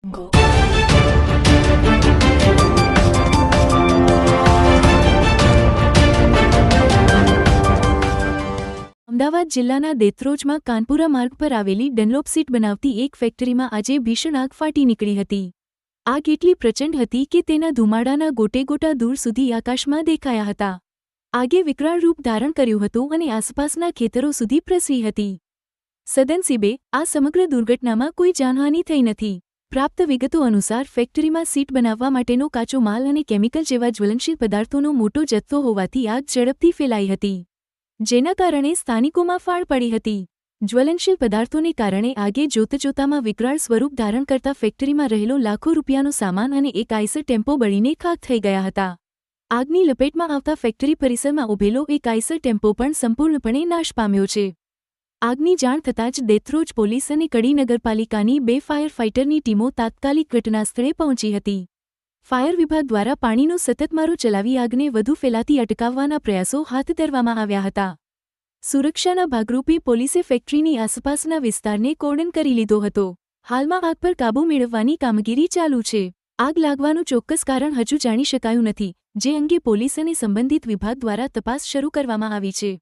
Go Ahmedabad જિલ્લાના દેત્રોજમાં કાનપુરા માર્ગ પર આવેલી ડનલોપ સીટ બનાવતી એક ફેક્ટરીમાં આજે ભીષણ આગ ફાટી નીકળી હતી. આગ એટલી પ્રચંડ હતી કે તેના ધુમાડાના ગોટેગોટા દૂર સુધી આકાશમાં દેખાયા હતા. આગે વિકરાળ રૂપ ધારણ કર્યું હતું અને આસપાસના ખેતરો સુધી પ્રસરી હતી. સદનસીબે આ સમગ્ર દુર્ઘટનામાં કોઈ જાનહાનિ થઈ નથી. પ્રાપ્ત વિગતો અનુસાર ફેક્ટરીમાં સીટ બનાવવા માટેનો કાચો માલ અને કેમિકલ જેવા જ્વલનશીલ પદાર્થોનો મોટો જથ્થો હોવાથી આગ ઝડપથી ફેલાઈ હતી, જેના કારણે સ્થાનિકોમાં ફાળ પડી હતી. જ્વલનશીલ પદાર્થોને કારણે આગે જોતજોતામાં વિકરાળ સ્વરૂપ ધારણ કરતા ફેક્ટરીમાં રહેલો લાખો રૂપિયાનો સામાન અને એક આઈસર ટેમ્પો બળીને ખાખ થઈ ગયા હતા. આગની લપેટમાં આવતા ફેક્ટરી પરિસરમાં ઉભેલો એક આઈસર ટેમ્પો પણ સંપૂર્ણપણે નાશ પામ્યો છે. આગની જાણ થતાં જ દેત્રોજ પોલીસ અને કડી નગરપાલિકાની 2 ફાયર ફાઇટરની ટીમો તાત્કાલિક ઘટનાસ્થળે પહોંચી હતી. ફાયર વિભાગ દ્વારા પાણીનો સતત મારો ચલાવી આગને વધુ ફેલાતી અટકાવવાના પ્રયાસો હાથ ધરવામાં આવ્યા હતા. સુરક્ષાના ભાગરૂપે પોલીસે ફેક્ટરીની આસપાસના વિસ્તારને કોર્ડન કરી લીધો હતો. હાલમાં આગ પર કાબૂ મેળવવાની કામગીરી ચાલુ છે. આગ લાગવાનું ચોક્કસ કારણ હજુ જાણી શકાયું નથી, જે અંગે પોલીસ અને સંબંધિત વિભાગ દ્વારા તપાસ શરૂ કરવામાં આવી છે.